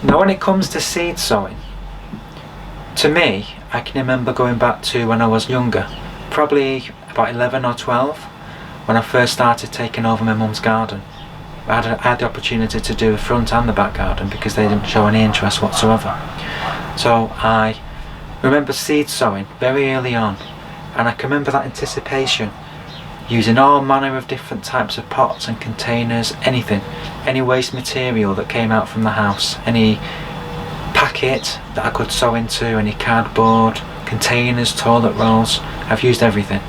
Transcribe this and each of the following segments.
Now when it comes to seed sowing, to me, I can remember going back to when I was younger, probably about 11 or 12, when I first started taking over my mum's garden. I had the opportunity to do the front and the back garden because they didn't show any interest whatsoever. So I remember seed sowing very early on, and I can remember that anticipation, using all manner of different types of pots and containers, anything, any waste material that came out from the house, any packet that I could sow into, any cardboard, containers, toilet rolls. I've used everything.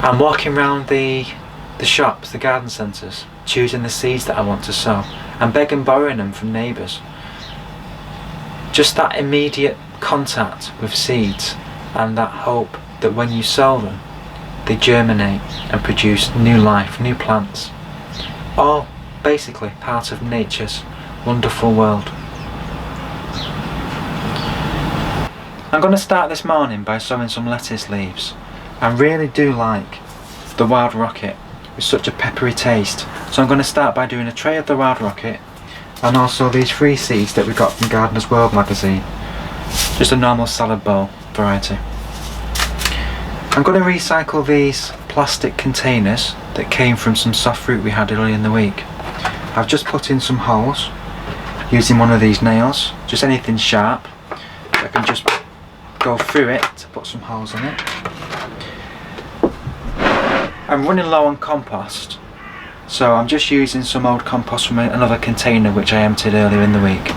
I'm walking around the shops, the garden centres, choosing the seeds that I want to sow and begging, borrowing them from neighbours. Just that immediate contact with seeds and that hope that when you sow them, they germinate and produce new life, new plants. All basically part of nature's wonderful world. I'm going to start this morning by sowing some lettuce leaves. I really do like the wild rocket with such a peppery taste. So I'm going to start by doing a tray of the wild rocket and also these free seeds that we got from Gardener's World magazine. Just a normal salad bowl variety. I'm going to recycle these plastic containers that came from some soft fruit we had earlier in the week. I've just put in some holes using one of these nails, just anything sharp. I can just go through it to put some holes in it. I'm running low on compost, so I'm just using some old compost from another container which I emptied earlier in the week.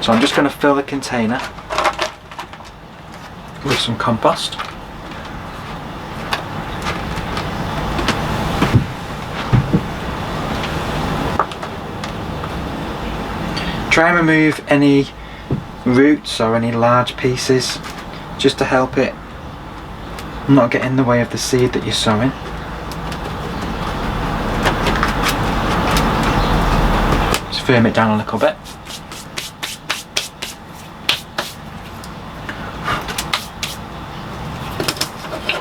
So I'm just going to fill the container with some compost. Try and remove any roots or any large pieces just to help it not get in the way of the seed that you're sowing. Just firm it down a little bit.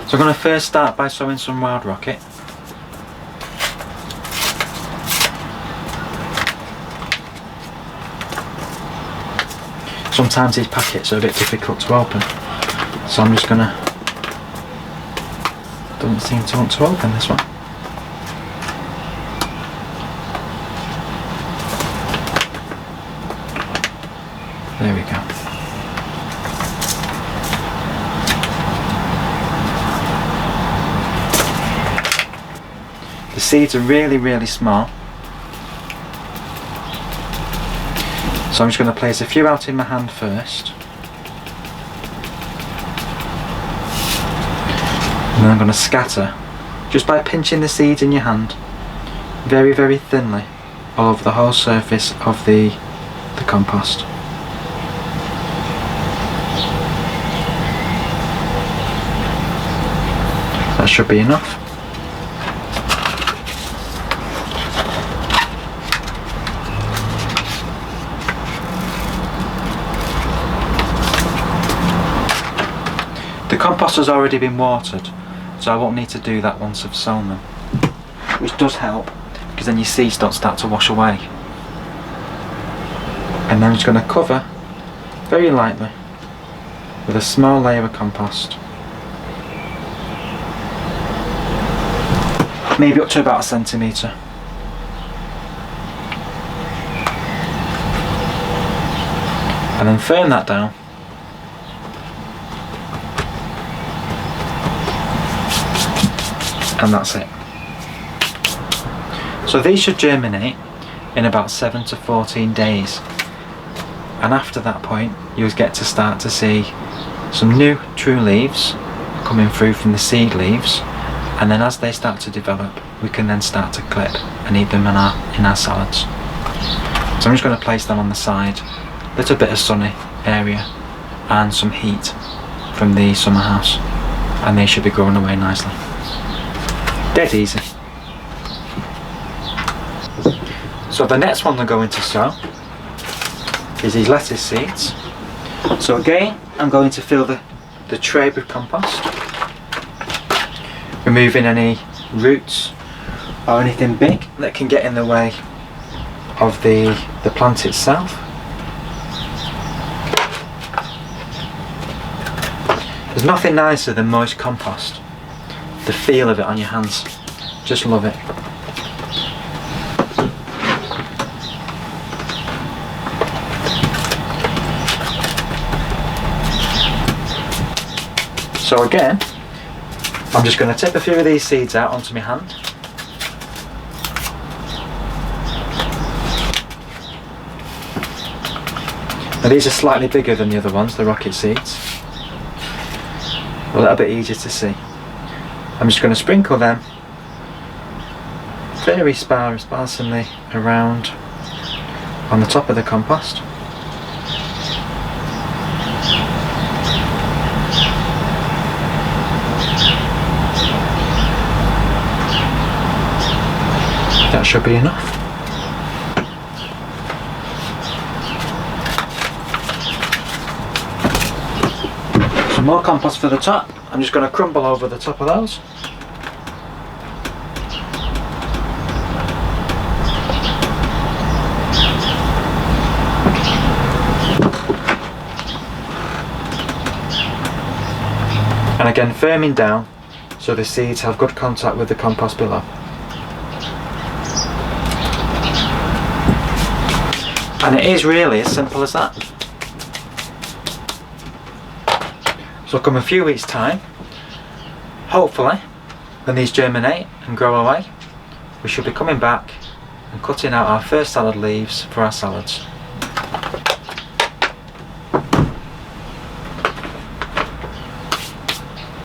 So I'm going to first start by sowing some wild rocket. Sometimes these packets are a bit difficult to open, so I'm just going to... Doesn't seem to want to open this one. There we go. The seeds are really, really small. So I'm just going to place a few out in my hand first. And then I'm going to scatter, just by pinching the seeds in your hand, very, very thinly, all over the whole surface of the compost. That should be enough. The compost has already been watered, so I won't need to do that once I've sown them, which does help because then your seeds don't start to wash away. And then I'm just going to cover very lightly with a small layer of compost, maybe up to about 1 centimetre. And then firm that down. And that's it. So these should germinate in about 7 to 14 days. And after that point, you'll get to start to see some new true leaves coming through from the seed leaves. And then as they start to develop, we can then start to clip and eat them in our salads. So I'm just going to place them on the side, a little bit of sunny area and some heat from the summer house. And they should be growing away nicely. Dead easy. So the next one I'm going to sow is these lettuce seeds. So again, I'm going to fill the tray with compost, removing any roots or anything big that can get in the way of the plant itself. There's nothing nicer than moist compost. The feel of it on your hands, just love it. So again, I'm just going to tip a few of these seeds out onto my hand. Now these are slightly bigger than the other ones, the rocket seeds. A little bit easier to see. I'm just going to sprinkle them very sparsely around on the top of the compost. That should be enough. Some more compost for the top. I'm just going to crumble over the top of those. And again, firming down so the seeds have good contact with the compost below. And it is really as simple as that. So come a few weeks' time, hopefully, when these germinate and grow away, we should be coming back and cutting out our first salad leaves for our salads.